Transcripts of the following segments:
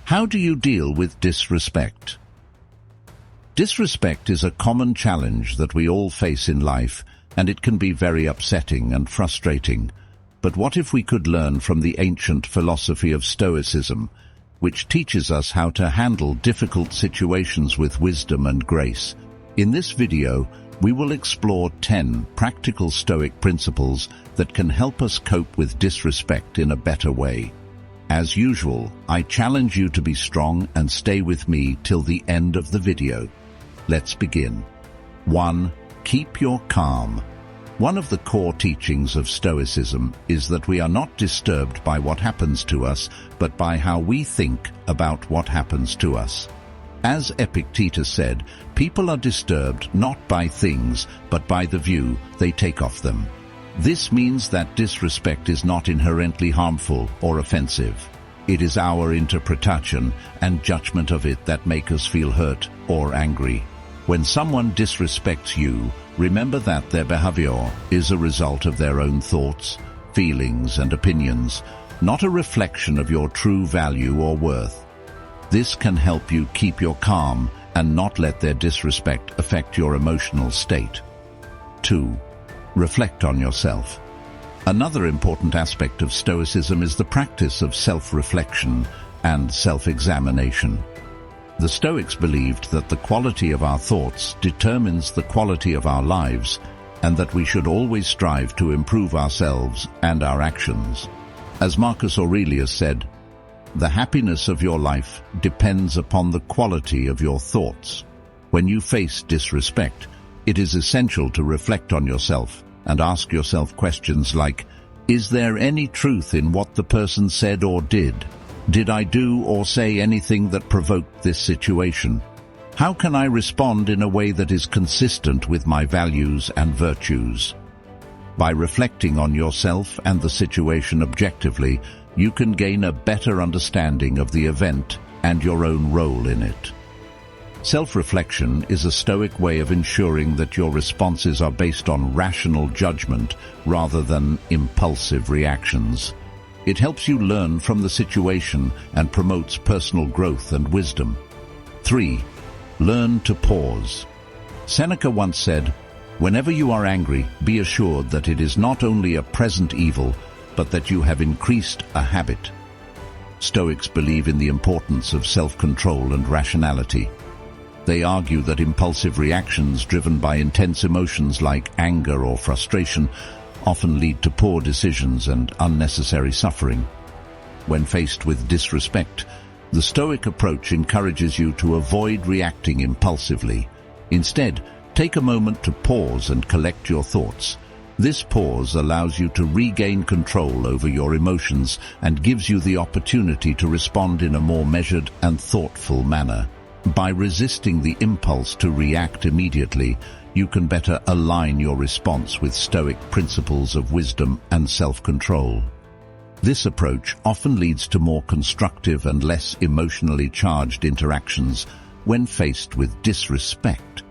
How do you deal with disrespect? Disrespect is a common challenge that we all face in life, and it can be very upsetting and frustrating. But what if we could learn from the ancient philosophy of Stoicism, which teaches us how to handle difficult situations with wisdom and grace? In this video, we will explore 10 practical Stoic principles that can help us cope with disrespect in a better way. As usual, I challenge you to be strong and stay with me till the end of the video. Let's begin. 1. Keep your calm. One of the core teachings of Stoicism is that we are not disturbed by what happens to us, but by how we think about what happens to us. As Epictetus said, people are disturbed not by things, but by the view they take of them. This means that disrespect is not inherently harmful or offensive. It is our interpretation and judgment of it that make us feel hurt or angry. When someone disrespects you, remember that their behavior is a result of their own thoughts, feelings, and opinions, not a reflection of your true value or worth. This can help you keep your calm and not let their disrespect affect your emotional state. 2. Reflect on yourself. Another important aspect of Stoicism is the practice of self-reflection and self-examination. The Stoics believed that the quality of our thoughts determines the quality of our lives, and that we should always strive to improve ourselves and our actions. As Marcus Aurelius said, "The happiness of your life depends upon the quality of your thoughts." When you face disrespect, it is essential to reflect on yourself and ask yourself questions like, is there any truth in what the person said or did? Did I do or say anything that provoked this situation? How can I respond in a way that is consistent with my values and virtues? By reflecting on yourself and the situation objectively, you can gain a better understanding of the event and your own role in it. Self-reflection is a Stoic way of ensuring that your responses are based on rational judgment rather than impulsive reactions. It helps you learn from the situation and promotes personal growth and wisdom. 3. Learn to pause. Seneca once said, "Whenever you are angry, be assured that it is not only a present evil, but that you have increased a habit." Stoics believe in the importance of self-control and rationality. They argue that impulsive reactions driven by intense emotions like anger or frustration often lead to poor decisions and unnecessary suffering. When faced with disrespect, the Stoic approach encourages you to avoid reacting impulsively. Instead, take a moment to pause and collect your thoughts. This pause allows you to regain control over your emotions and gives you the opportunity to respond in a more measured and thoughtful manner. By resisting the impulse to react immediately, you can better align your response with Stoic principles of wisdom and self-control. This approach often leads to more constructive and less emotionally charged interactions when faced with disrespect.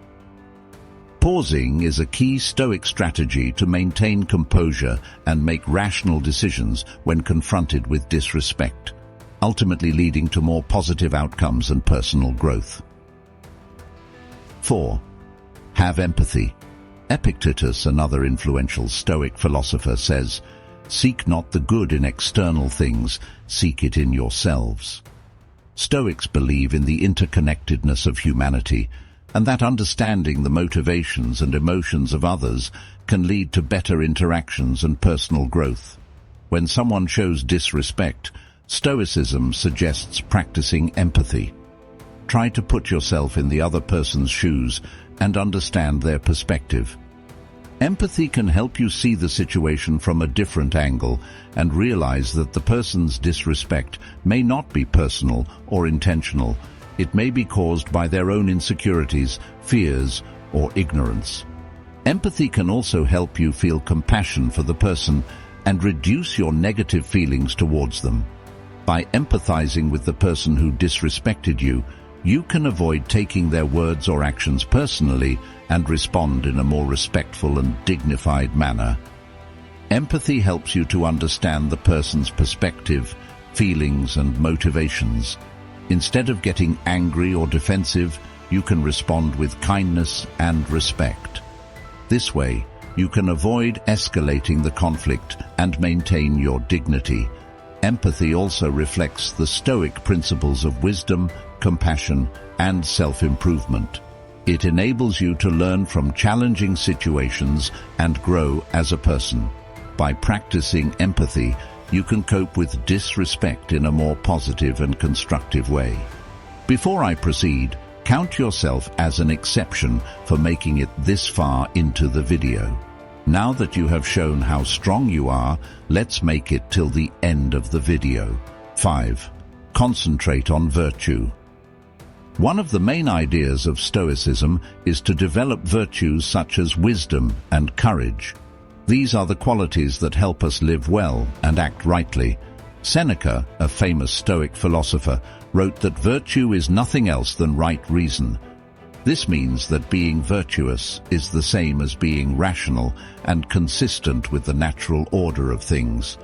Pausing is a key Stoic strategy to maintain composure and make rational decisions when confronted with disrespect, ultimately leading to more positive outcomes and personal growth. 4. Have empathy. Epictetus, another influential Stoic philosopher, says, "Seek not the good in external things, seek it in yourselves." Stoics believe in the interconnectedness of humanity, and that understanding the motivations and emotions of others can lead to better interactions and personal growth. When someone shows disrespect, Stoicism suggests practicing empathy. Try to put yourself in the other person's shoes and understand their perspective. Empathy can help you see the situation from a different angle and realize that the person's disrespect may not be personal or intentional. It may be caused by their own insecurities, fears, or ignorance. Empathy can also help you feel compassion for the person and reduce your negative feelings towards them. By empathizing with the person who disrespected you, you can avoid taking their words or actions personally and respond in a more respectful and dignified manner. Empathy helps you to understand the person's perspective, feelings, and motivations. Instead of getting angry or defensive, you can respond with kindness and respect. This way, you can avoid escalating the conflict and maintain your dignity. Empathy also reflects the Stoic principles of wisdom, compassion, and self-improvement. It enables you to learn from challenging situations and grow as a person. By practicing empathy, you can cope with disrespect in a more positive and constructive way. Before I proceed, count yourself as an exception for making it this far into the video. Now that you have shown how strong you are, let's make it till the end of the video. 5. Concentrate on virtue. One of the main ideas of Stoicism is to develop virtues such as wisdom and courage. These are the qualities that help us live well and act rightly. Seneca, a famous Stoic philosopher, wrote that virtue is nothing else than right reason. This means that being virtuous is the same as being rational and consistent with the natural order of things.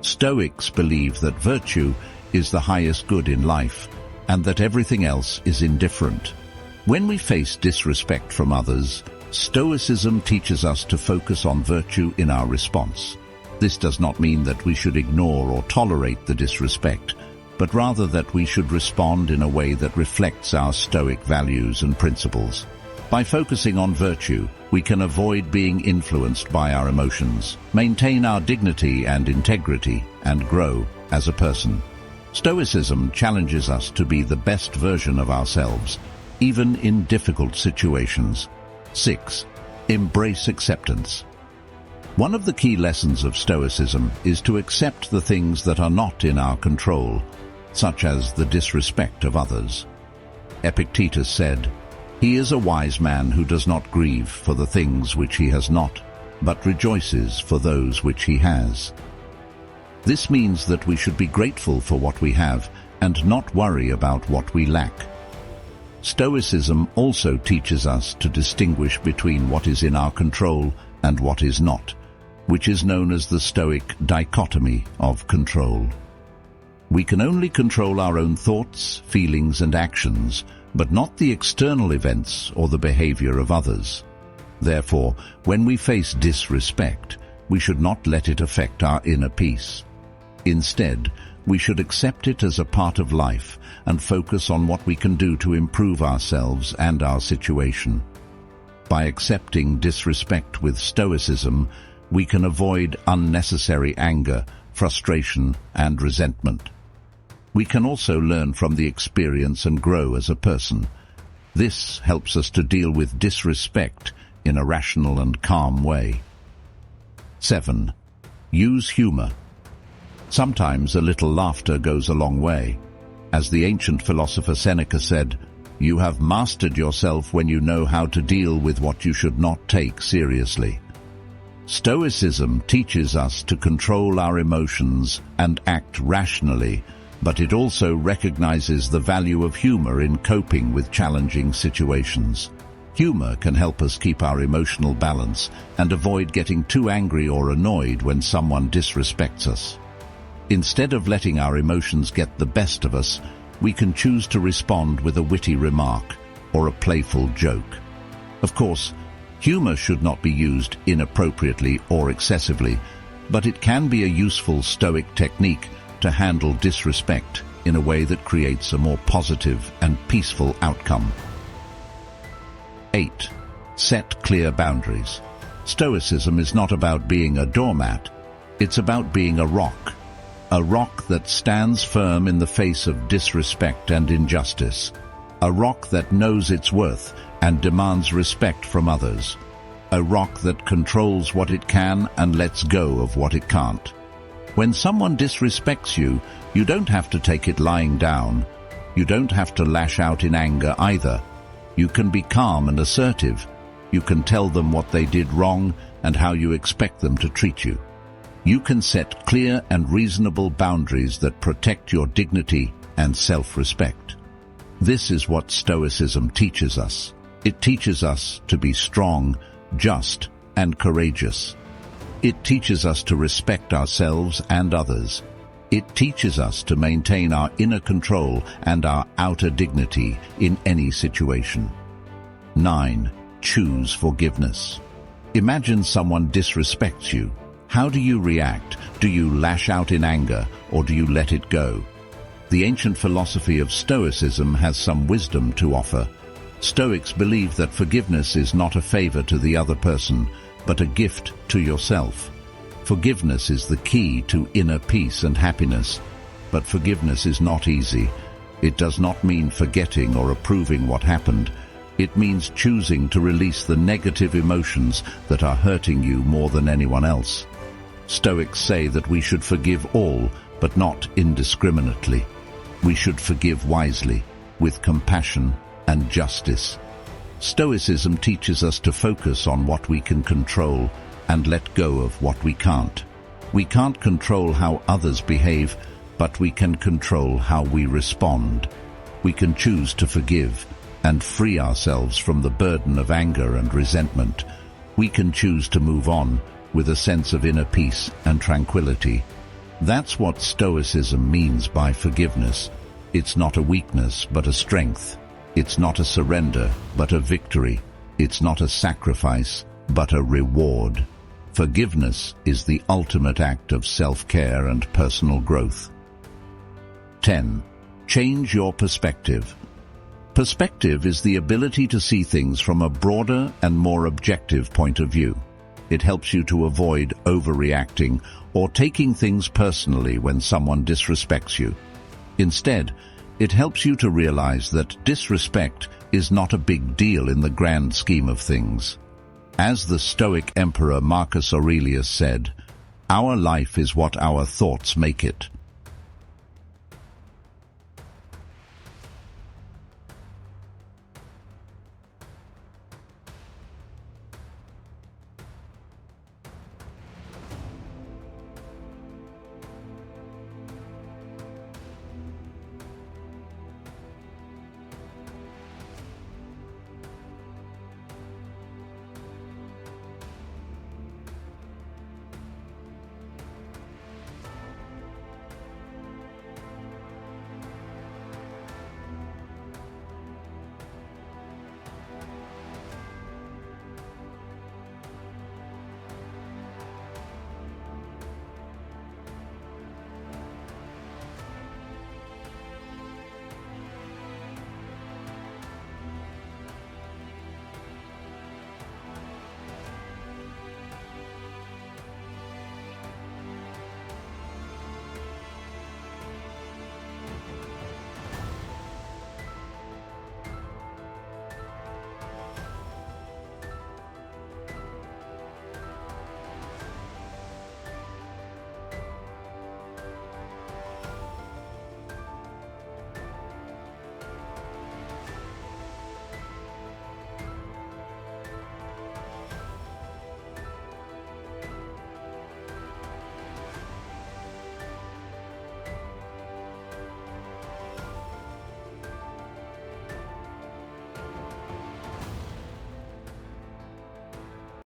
Stoics believe that virtue is the highest good in life, and that everything else is indifferent. When we face disrespect from others, Stoicism teaches us to focus on virtue in our response. This does not mean that we should ignore or tolerate the disrespect, but rather that we should respond in a way that reflects our Stoic values and principles. By focusing on virtue, we can avoid being influenced by our emotions, maintain our dignity and integrity, and grow as a person. Stoicism challenges us to be the best version of ourselves, even in difficult situations. 6. Embrace acceptance. One of the key lessons of Stoicism is to accept the things that are not in our control, such as the disrespect of others. Epictetus said, "He is a wise man who does not grieve for the things which he has not, but rejoices for those which he has." This means that we should be grateful for what we have and not worry about what we lack. Stoicism also teaches us to distinguish between what is in our control and what is not, which is known as the Stoic dichotomy of control. We can only control our own thoughts, feelings, and actions, but not the external events or the behavior of others. Therefore, when we face disrespect, we should not let it affect our inner peace. Instead, we should accept it as a part of life and focus on what we can do to improve ourselves and our situation. By accepting disrespect with Stoicism, we can avoid unnecessary anger, frustration, and resentment. We can also learn from the experience and grow as a person. This helps us to deal with disrespect in a rational and calm way. 7. Use humor. Sometimes a little laughter goes a long way. As the ancient philosopher Seneca said, "You have mastered yourself when you know how to deal with what you should not take seriously." Stoicism teaches us to control our emotions and act rationally, but it also recognizes the value of humor in coping with challenging situations. Humor can help us keep our emotional balance and avoid getting too angry or annoyed when someone disrespects us. Instead of letting our emotions get the best of us, we can choose to respond with a witty remark or a playful joke. Of course, humor should not be used inappropriately or excessively, but it can be a useful Stoic technique to handle disrespect in a way that creates a more positive and peaceful outcome. 8. Set clear boundaries. Stoicism is not about being a doormat. It's about being a rock that stands firm in the face of disrespect and injustice, a rock that knows its worth and demands respect from others, a rock that controls what it can and lets go of what it can't. When someone disrespects you, you don't have to take it lying down. You don't have to lash out in anger either. You can be calm and assertive. You can tell them what they did wrong and how you expect them to treat you. You can set clear and reasonable boundaries that protect your dignity and self-respect. This is what Stoicism teaches us. It teaches us to be strong, just, and courageous. It teaches us to respect ourselves and others. It teaches us to maintain our inner control and our outer dignity in any situation. 9. Choose forgiveness. Imagine someone disrespects you. How do you react? Do you lash out in anger, or do you let it go? The ancient philosophy of Stoicism has some wisdom to offer. Stoics believe that forgiveness is not a favor to the other person, but a gift to yourself. Forgiveness is the key to inner peace and happiness, but forgiveness is not easy. It does not mean forgetting or approving what happened. It means choosing to release the negative emotions that are hurting you more than anyone else. Stoics say that we should forgive all, but not indiscriminately. We should forgive wisely, with compassion and justice. Stoicism teaches us to focus on what we can control and let go of what we can't. We can't control how others behave, but we can control how we respond. We can choose to forgive and free ourselves from the burden of anger and resentment. We can choose to move on with a sense of inner peace and tranquility. That's what Stoicism means by forgiveness. It's not a weakness, but a strength. It's not a surrender, but a victory. It's not a sacrifice, but a reward. Forgiveness is the ultimate act of self-care and personal growth. 10. Change your perspective. Perspective is the ability to see things from a broader and more objective point of view. It helps you to avoid overreacting or taking things personally when someone disrespects you. Instead, it helps you to realize that disrespect is not a big deal in the grand scheme of things. As the Stoic Emperor Marcus Aurelius said, "Our life is what our thoughts make it."